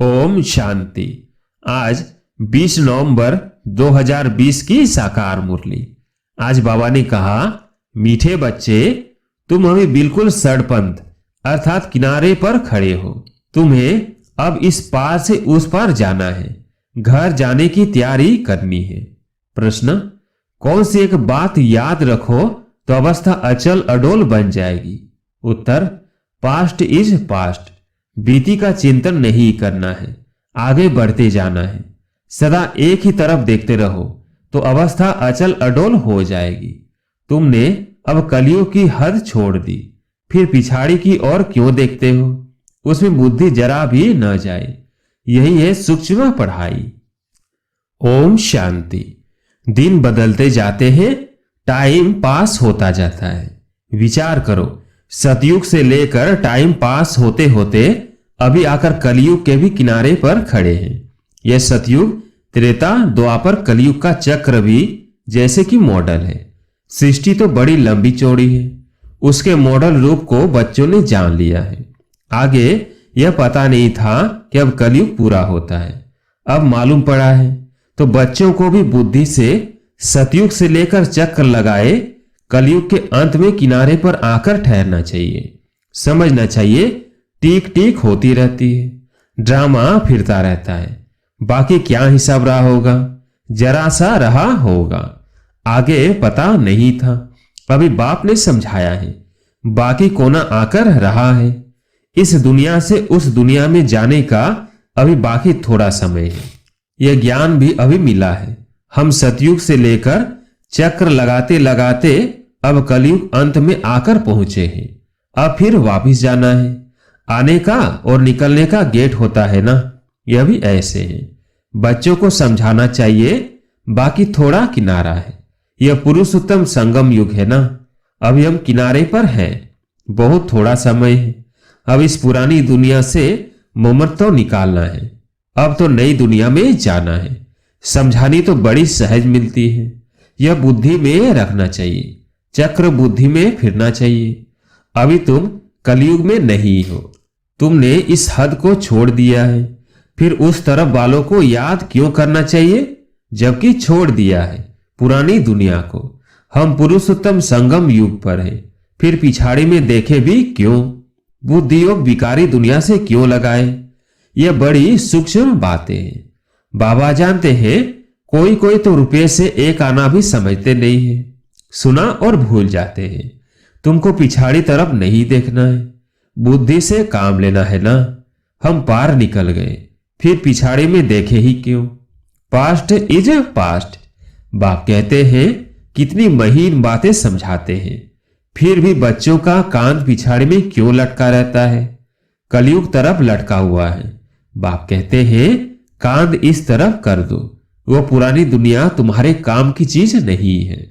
ओम शांति। आज 20 नवंबर 2020 की साकार मुरली। आज बाबा ने कहा, मीठे बच्चे, तुम अभी बिल्कुल सड़पंथ अर्थात किनारे पर खड़े हो। तुम्हें अब इस पार से उस पार जाना है, घर जाने की तैयारी करनी है। प्रश्न, कौन सी एक बात याद रखो तो अवस्था अचल अडोल बन जाएगी? उत्तर, पास्ट इज पास्ट। बीती का चिंतन नहीं करना है, आगे बढ़ते जाना है। सदा एक ही तरफ देखते रहो तो अवस्था अचल अडोल हो जाएगी। तुमने अब कलियुग की हद छोड़ दी, फिर पिछाड़ी की ओर क्यों देखते हो? उसमें बुद्धि जरा भी न जाए। यही है सूक्ष्म पढ़ाई। ओम शांति। दिन बदलते जाते हैं, टाइम पास होता जाता है। विचार करो, सतयुग से लेकर टाइम पास होते होते अभी आकर कलयुग के भी किनारे पर खड़े हैं। यह सतयुग, त्रेता, द्वापर, कलयुग का चक्र भी जैसे कि मॉडल है। सृष्टि तो बड़ी लंबी चौड़ी है, उसके मॉडल रूप को बच्चों ने जान लिया है। आगे यह पता नहीं था कि अब कलयुग पूरा होता है, अब मालूम पड़ा है। तो बच्चों को भी बुद्धि से सतयुग से लेकर चक्र लगाए कलयुग के अंत में किनारे पर आकर ठहरना चाहिए। समझना चाहिए, टीक टीक होती रहती है, ड्रामा फिरता रहता है। बाकी क्या हिसाब रहा होगा? जरा सा रहा होगा, आगे पता नहीं था। अभी बाप ने समझाया है, बाकी कोना आकर रहा है। इस दुनिया से उस दुनिया में जाने का अभी बाकी थोड़ा समय है। यह ज्ञान भी अभी मिला है। हम सतयुग से लेकर चक्र लगाते लगाते अब कलयुग अंत में आकर पहुंचे हैं। अब फिर वापिस जाना है। आने का और निकलने का गेट होता है ना, यह भी ऐसे है। बच्चों को समझाना चाहिए, बाकी थोड़ा किनारा है। यह पुरुषोत्तम संगम युग है ना, अभी हम किनारे पर हैं। बहुत थोड़ा समय है। अब इस पुरानी दुनिया से मोमत तो निकालना है, अब तो नई दुनिया में जाना है। समझानी तो बड़ी सहज मिलती है। यह बुद्धि में रखना चाहिए, चक्र बुद्धि में फिरना चाहिए। अभी तुम कलयुग में नहीं हो, तुमने इस हद को छोड़ दिया है। फिर उस तरफ वालों को याद क्यों करना चाहिए, जबकि छोड़ दिया है पुरानी दुनिया को। हम पुरुषोत्तम संगम युग पर हैं, फिर पिछाड़ी में देखे भी क्यों? बुद्धि योग विकारी दुनिया से क्यों लगाए? यह बड़ी सूक्ष्म बातें हैं। बाबा जानते हैं, कोई कोई तो रुपये से एक आना भी समझते नहीं है। सुना और भूल जाते हैं। तुमको पिछाड़ी तरफ नहीं देखना है, बुद्धि से काम लेना है ना। हम पार निकल गए, फिर पिछाड़ी में देखे ही क्यों? Past is past. बाप कहते हैं, कितनी महीन बातें समझाते हैं, फिर भी बच्चों का कान पिछाड़ी में क्यों लटका रहता है? कलयुग तरफ लटका हुआ है। बाप कहते हैं, कांध इस तरफ कर दो। वो पुरानी दुनिया तुम्हारे काम की चीज नहीं है।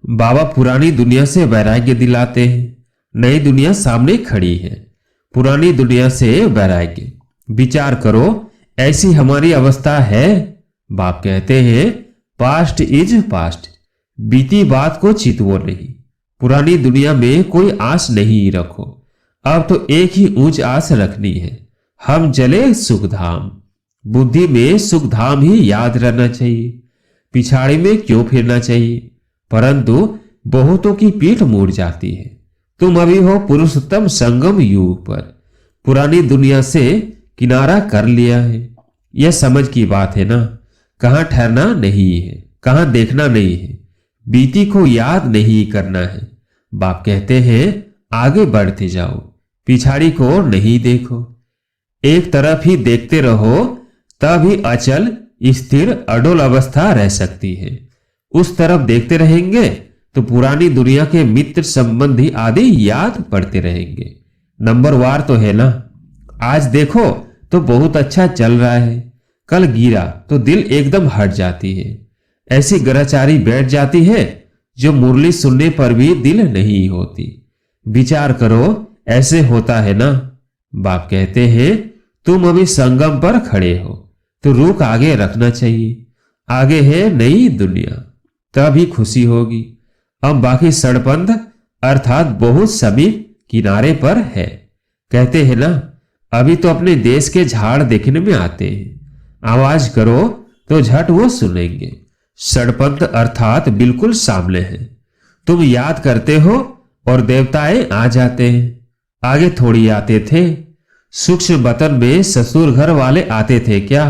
बाबा पुरानी दुनिया से वैराग्य दिलाते हैं, नई दुनिया सामने खड़ी है। पुरानी दुनिया से वैराग्य। विचार करो, ऐसी हमारी अवस्था है। बाप कहते हैं, पास्ट इज पास्ट। बीती बात को चितवो नहीं। पुरानी दुनिया में कोई आस नहीं रखो। अब तो एक ही ऊंच आस रखनी है, हम चले सुखधाम। बुद्धि में सुखधाम ही याद रहना चाहिए, पिछाड़ी में क्यों फिरना चाहिए? परंतु बहुतों की पीठ मुड़ जाती है। तुम अभी हो पुरुषोत्तम संगम युग पर, पुरानी दुनिया से किनारा कर लिया है। यह समझ की बात है ना। कहां ठहरना नहीं है, कहां देखना नहीं है, बीती को याद नहीं करना है। बाप कहते हैं, आगे बढ़ते जाओ, पिछाड़ी को नहीं देखो। एक तरफ ही देखते रहो, तभी अचल स्थिर अडोल अवस्था रह सकती है। उस तरफ देखते रहेंगे तो पुरानी दुनिया के मित्र संबंधी आदि याद पड़ते रहेंगे। नंबर वार तो है ना। आज देखो तो बहुत अच्छा चल रहा है, कल गिरा तो दिल एकदम हट जाती है। ऐसी ग्रहचारी बैठ जाती है जो मुरली सुनने पर भी दिल नहीं होती। विचार करो, ऐसे होता है ना। बाप कहते हैं, तुम अभी संगम पर खड़े हो तो रुख आगे रखना चाहिए। आगे है नई दुनिया, तभी खुशी होगी। अब बाकी सड़पंथ अर्थात बहुत समीप किनारे पर है। कहते हैं ना, अभी तो अपने देश के झाड़ देखने में आते हैं। आवाज करो तो झट वो सुनेंगे। षडपंथ अर्थात बिल्कुल सामने है। तुम याद करते हो और देवताएं आ जाते हैं। आगे थोड़ी आते थे। सूक्ष्म बतन में ससुर घर वाले आते थे क्या?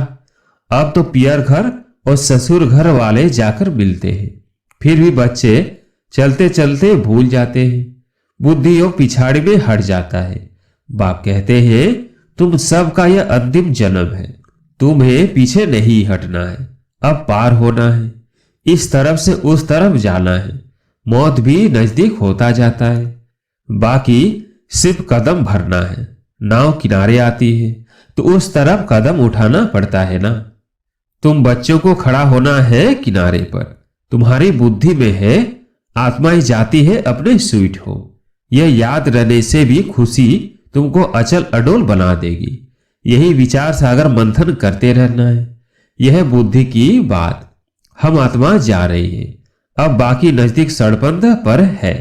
अब तो पियर घर और ससुर घर वाले जाकर मिलते हैं। फिर भी बच्चे चलते चलते भूल जाते हैं। बुद्धि और पिछाड़ी में हट जाता है। बाप कहते हैं तुम सबका यह अंतिम जन्म है। तुम्हें पीछे नहीं हटना है, अब पार होना है। इस तरफ से उस तरफ जाना है। मौत भी नजदीक होता जाता है। बाकी सिर्फ कदम भरना है। नाव किनारे आती है तो उस तरफ कदम उठाना पड़ता है ना। तुम बच्चों को खड़ा होना है किनारे पर। तुम्हारी बुद्धि में है आत्मा ही जाती है अपने स्वीट हो। यह याद रहने से भी खुशी तुमको अचल अडोल बना देगी। यही विचार सागर मंथन करते रहना है। यह बुद्धि की बात। हम आत्मा जा रही है। अब बाकी नजदीक षडपंथ पर है।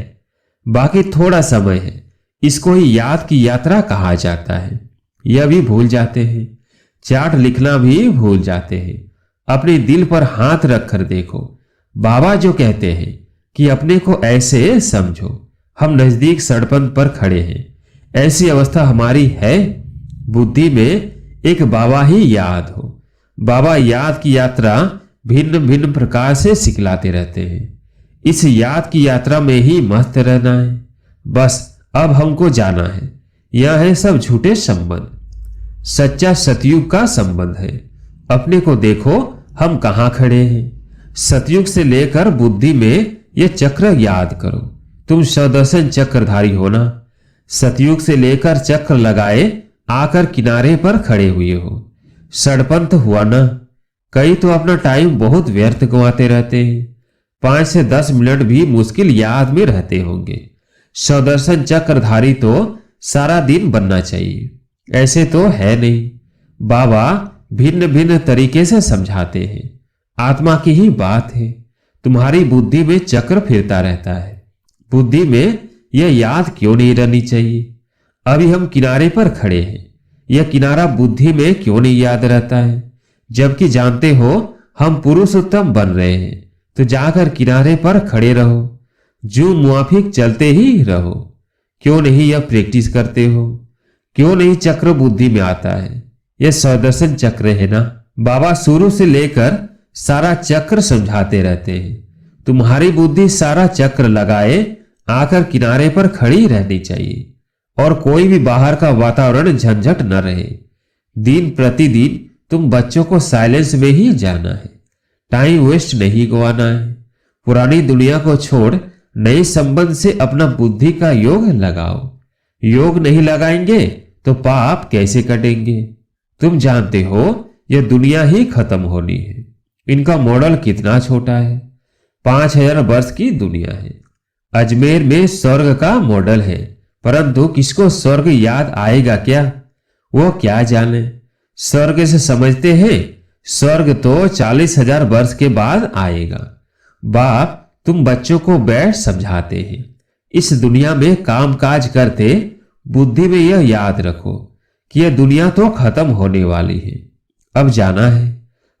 बाकी थोड़ा समय है। इसको ही याद की यात्रा कहा जाता है। यह भी भूल जाते हैं। चार्ट लिखना भी भूल जाते हैं। अपने दिल पर हाथ रखकर देखो। बाबा जो कहते हैं कि अपने को ऐसे समझो। हम नजदीक षडपंथ पर खड़े हैं। ऐसी अवस्था हमारी है। बुद्धि में एक बाबा ही याद हो। बाबा याद की यात्रा भिन्न भिन्न प्रकार से सिखलाते रहते हैं। इस याद की यात्रा में ही मस्त रहना है। बस अब हमको जाना है। यह है सब झूठे संबंध। सच्चा सतयुग का संबंध है। अपने को देखो हम कहां खड़े हैं। सतयुग से लेकर बुद्धि में यह चक्र याद करो। तुम सदर्शन चक्रधारी हो ना। सतयुग से लेकर चक्र लगाए आकर किनारे पर खड़े हुए हो। षडपंथ हुआ ना। कई तो अपना टाइम बहुत व्यर्थ गंवाते रहते हैं। 5 से 10 मिनट भी मुश्किल याद में रहते होंगे। सदर्शन चक्रधारी तो सारा दिन बनना चाहिए। ऐसे तो है नहीं। बाबा भिन्न भिन्न तरीके से समझाते हैं। आत्मा की ही बात है। तुम्हारी बुद्धि में चक्र फिरता रहता है। बुद्धि में यह याद क्यों नहीं रहनी चाहिए? अभी हम किनारे पर खड़े हैं। यह किनारा बुद्धि में क्यों नहीं याद रहता है? जबकि जानते हो हम पुरुषोत्तम बन रहे हैं तो जाकर किनारे पर खड़े रहो। जो मुआफिक चलते ही रहो। क्यों नहीं यह प्रैक्टिस करते हो? क्यों नहीं चक्र बुद्धि में आता है? यह सदर्शन चक्र है ना। बाबा शुरू से लेकर सारा चक्र समझाते रहते हैं। तुम्हारी बुद्धि सारा चक्र लगाए आकर किनारे पर खड़ी रहनी चाहिए और कोई भी बाहर का वातावरण झंझट न रहे। दिन प्रतिदिन तुम बच्चों को साइलेंस में ही जाना है। टाइम वेस्ट नहीं गवाना है। पुरानी दुनिया को छोड़ नए संबंध से अपना बुद्धि का योग लगाओ। योग नहीं लगाएंगे तो पाप कैसे कटेंगे? तुम जानते हो यह दुनिया ही खत्म होनी है। इनका मॉडल कितना छोटा है। 5000 वर्ष की दुनिया है। अजमेर में स्वर्ग का मॉडल है, परंतु किसको स्वर्ग याद आएगा क्या? वो क्या जाने। स्वर्ग से समझते हैं स्वर्ग तो 40,000 वर्ष के बाद आएगा। बाप तुम बच्चों को बैठ समझाते हैं। इस दुनिया में काम काज करते बुद्धि में यह याद रखो कि यह दुनिया तो खत्म होने वाली है। अब जाना है।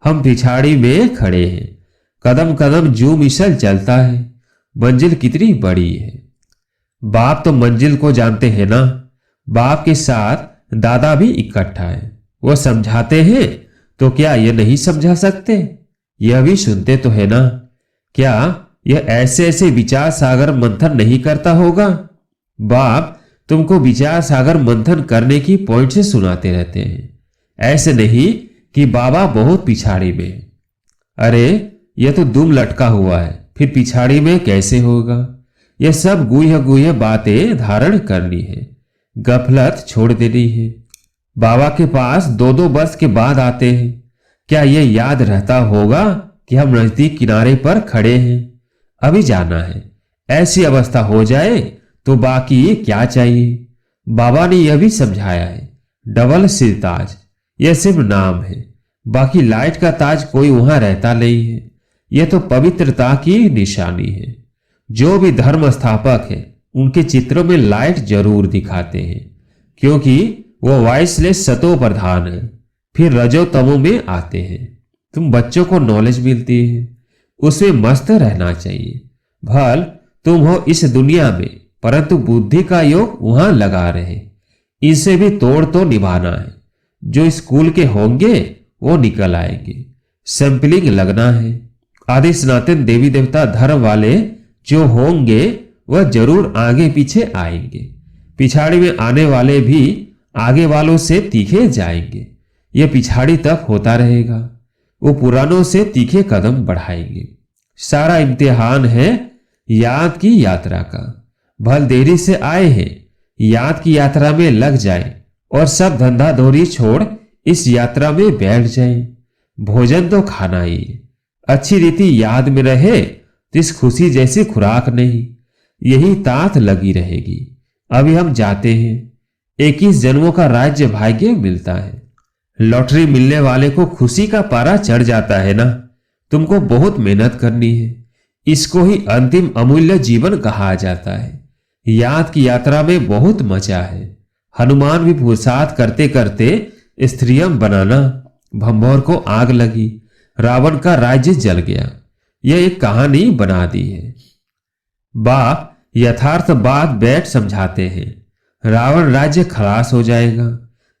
हम पिछाड़ी में खड़े हैं। कदम कदम जो मिसल चलता है। मंजिल कितनी बड़ी है। बाप तो मंजिल को जानते हैं ना। बाप के साथ दादा भी इकट्ठा है। वो समझाते हैं तो क्या यह नहीं समझा सकते? यह भी सुनते तो है ना। क्या यह ऐसे ऐसे विचार सागर मंथन नहीं करता होगा? बाप तुमको विचार सागर मंथन करने की पॉइंट से सुनाते रहते हैं। ऐसे नहीं कि बाबा बहुत पिछाड़ी में। अरे यह तो दुम लटका हुआ है, फिर पिछाड़ी में कैसे होगा? यह सब गुह्य गुह्य बातें धारण करनी है। गफलत छोड़ देनी है। बाबा के पास 2-2 वर्ष के बाद आते हैं। क्या यह याद रहता होगा कि हम नजदीक किनारे पर खड़े हैं? अभी जाना है। ऐसी अवस्था हो जाए तो बाकी क्या चाहिए? बाबा ने यह भी समझाया है। डबल सिर ताज यह सिर्फ नाम है। बाकी लाइट का ताज कोई वहां रहता नहीं है। यह तो पवित्रता की निशानी है। जो भी धर्म स्थापक है उनके चित्रों में लाइट जरूर दिखाते हैं, क्योंकि वो वाइसलेस सतो प्रधान है, फिर रजो तमो में आते हैं। तुम बच्चों को नॉलेज मिलती है, उसमें मस्त रहना चाहिए। भल तुम हो इस दुनिया में, परंतु बुद्धि का योग वहां लगा रहे। इनसे भी तोड़ तो निभाना है। जो स्कूल के होंगे वो निकल आएंगे। सैंपलिंग लगना है। आदि सनातन देवी देवता धर्म वाले जो होंगे वह जरूर आगे पीछे आएंगे। पिछाड़ी में आने वाले भी आगे वालों से तीखे जाएंगे। यह पिछाड़ी तक होता रहेगा। वो पुरानों से तीखे कदम बढ़ाएंगे। सारा इम्तिहान है याद की यात्रा का। भल देरी से आए हैं, याद की यात्रा में लग जाए और सब धंधा धोरी छोड़ इस यात्रा में बैठ जाए। भोजन तो खाना ही, अच्छी रीति याद में रहे तो इस खुशी जैसी खुराक नहीं। यही तात लगी रहेगी। अभी हम जाते हैं। 21 जन्मों का राज्य भाग्य मिलता है। लॉटरी मिलने वाले को खुशी का पारा चढ़ जाता है ना। तुमको बहुत मेहनत करनी है। इसको ही अंतिम अमूल्य जीवन कहा जाता है। याद की यात्रा में बहुत मजा है। हनुमान भी पुरुषार्थ करते करते स्त्रियम बनाना। भंभौर को आग लगी, रावण का राज्य जल गया। यह एक कहानी बना दी है। बाप यथार्थ बात बैठ समझाते हैं। रावण राज्य खलास हो जाएगा।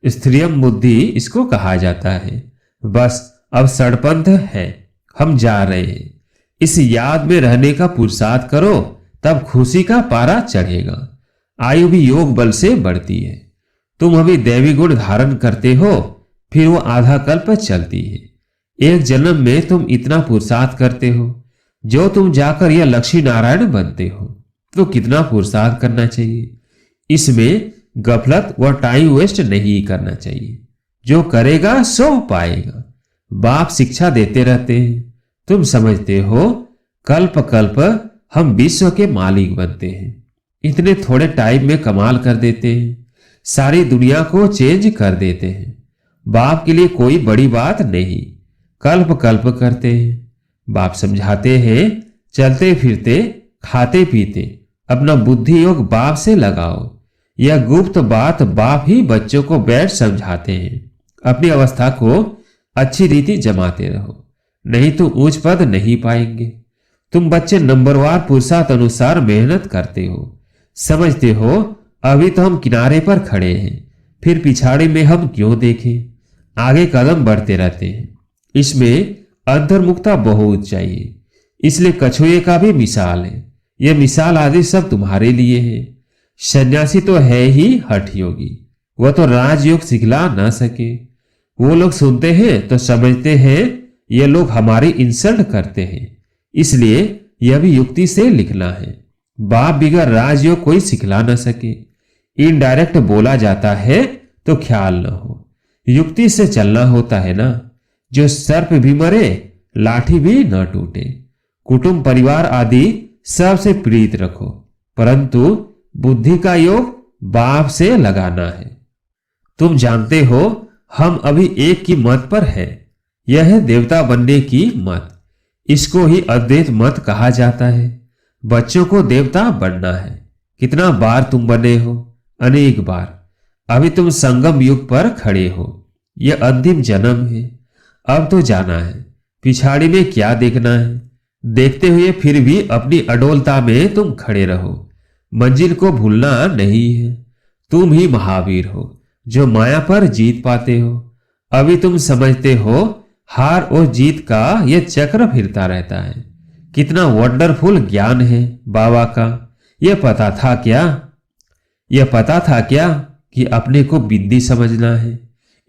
स्त्रियम बुद्धि इसको कहा जाता है। बस अब सड़पंथ है, हम जा रहे हैं। इस याद में रहने का पुरुषार्थ करो, तब खुशी का पारा चढ़ेगा। आयु भी योग बल से बढ़ती है। तुम अभी दैवी गुण धारण करते हो, फिर वो आधा कल्प चलती है। एक जन्म में तुम इतना पुरुषार्थ करते हो, जो तुम जाकर यह लक्ष्मी नारायण बनते हो, तो कितना पुरुषार्थ करना चाहिए। इसमें गफलत व टाइम वेस्ट नहीं करना चाहिए। जो करेगा सो पाएगा। बाप शिक्षा देते रहते हैं। तुम समझते हो कल्प कल्प हम विश्व के मालिक बनते हैं। इतने थोड़े टाइम में कमाल कर देते हैं। सारी दुनिया को चेंज कर देते हैं। बाप के लिए कोई बड़ी बात नहीं। कल्प कल्प करते हैं। बाप समझाते हैं, चलते फिरते खाते पीते अपना बुद्धि योग बाप से लगाओ। यह गुप्त बात बाप ही बच्चों को बैठ समझाते हैं। अपनी अवस्था को अच्छी रीति जमाते रहो, नहीं तो ऊंच पद नहीं पाएंगे। तुम बच्चे नंबरवार पुरुषार्थ अनुसार मेहनत करते हो। समझते हो अभी तो हम किनारे पर खड़े हैं, फिर पिछाड़ी में हम क्यों देखें। आगे कदम बढ़ते रहते हैं। इसमें अंतर्मुखता बहुत चाहिए। इसलिए कछुए का भी मिसाल है। यह मिसाल आदि सब तुम्हारे लिए है। सन्यासी तो है ही हठ योगी, वह तो राजयोग सिखला ना सके। वो लोग सुनते हैं तो समझते हैं ये लोग हमारी इंसल्ट करते हैं, इसलिए यह भी युक्ति से लिखना है। बाप बिगड़ राजयोग कोई सिखला न सके। इनडायरेक्ट बोला जाता है तो ख्याल न हो। युक्ति से चलना होता है ना। जो सर्प भी मरे लाठी भी न टूटे। कुटुंब परिवार आदि सबसे प्रीत रखो, परंतु बुद्धि का योग बाप से लगाना है। तुम जानते हो हम अभी एक की मत पर है। यह है देवता बनने की मत। इसको ही अद्वैत मत कहा जाता है। बच्चों को देवता बनना है। कितना बार तुम बने हो? अनेक बार। अभी तुम संगम युग पर खड़े हो। यह अंतिम जन्म है। अब तो जाना है। पिछाड़ी में क्या देखना है? देखते हुए फिर भी अपनी अडोलता में तुम खड़े रहो। मंजिल को भूलना नहीं है। तुम ही महावीर हो जो माया पर जीत पाते हो। अभी तुम समझते हो हार और जीत का यह चक्र फिरता रहता है। कितना वंडरफुल ज्ञान है बाबा का। यह पता था क्या? यह पता था क्या कि अपने को बिंदी समझना है?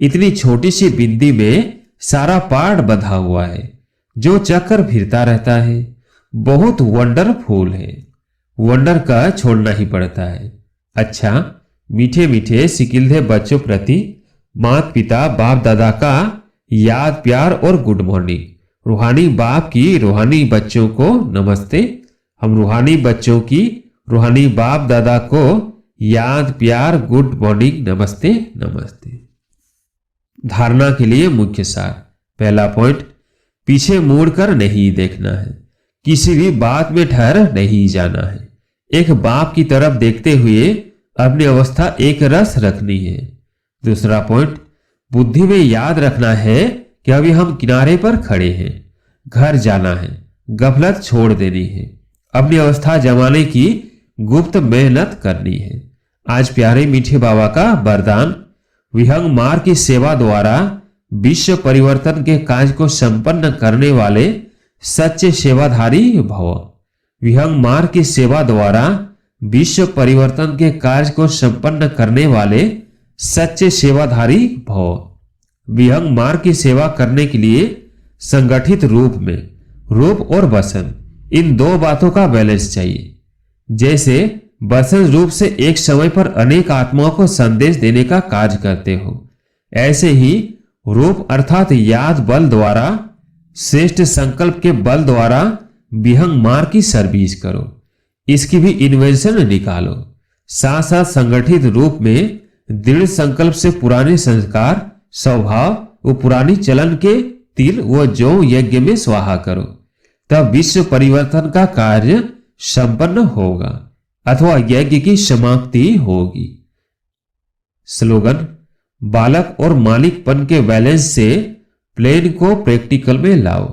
इतनी छोटी सी बिंदी में सारा पार्ट बंधा हुआ है जो चक्कर फिरता रहता है। बहुत वंडरफुल है। वंडर का छोड़ना ही पड़ता है। अच्छा, मीठे मीठे सिकिलधे बच्चों प्रति माता पिता बाप दादा का याद प्यार और गुड मॉर्निंग। रूहानी बाप की रूहानी बच्चों को नमस्ते। हम रूहानी बच्चों की रूहानी बाप दादा को याद प्यार गुड मॉर्निंग नमस्ते नमस्ते। धारणा के लिए मुख्य सार। पहला पॉइंट, पीछे मुड़कर नहीं देखना है। किसी भी बात में ठहर नहीं जाना है। एक बाप की तरफ देखते हुए अपनी अवस्था एक रस रखनी है। दूसरा पॉइंट, बुद्धि में याद रखना है कि अभी हम किनारे पर खड़े हैं, घर जाना है, गफलत छोड़ देनी है, अपनी अवस्था जमाने की गुप्त मेहनत करनी है। आज प्यारे मीठे बाबा का वरदान, विहंग मार्ग की सेवा द्वारा विश्व परिवर्तन के कार्य को संपन्न करने वाले सच्चे सेवाधारी भव। विहंग मार्ग की सेवा द्वारा विश्व परिवर्तन के कार्य को संपन्न करने वाले सच्चे सेवाधारी भव। विहंग मार्ग की सेवा करने के लिए संगठित रूप में रूप और वसन, इन दो बातों का बैलेंस चाहिए। जैसे वसन रूप से एक समय पर अनेक आत्माओं को संदेश देने का कार्य करते हो, ऐसे ही रूप अर्थात याद बल द्वारा, श्रेष्ठ संकल्प के बल द्वारा विहंग मार्ग की सर्विस करो। इसकी भी इन्वेंशन निकालो। साथ साथ संगठित रूप में दृढ़ संकल्प से पुराने संस्कार, स्वभाव व पुरानी चलन के तिल व जौ यज्ञ में स्वाहा करो, तब विश्व परिवर्तन का कार्य संपन्न होगा अथवा यज्ञ की समाप्ति होगी। स्लोगन, बालक और मालिकपन के बैलेंस से प्लेन को प्रैक्टिकल में लाओ।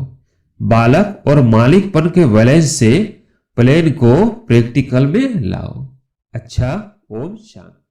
बालक और मालिकपन के बैलेंस से प्लेन को प्रैक्टिकल में लाओ। अच्छा, ओम शांति।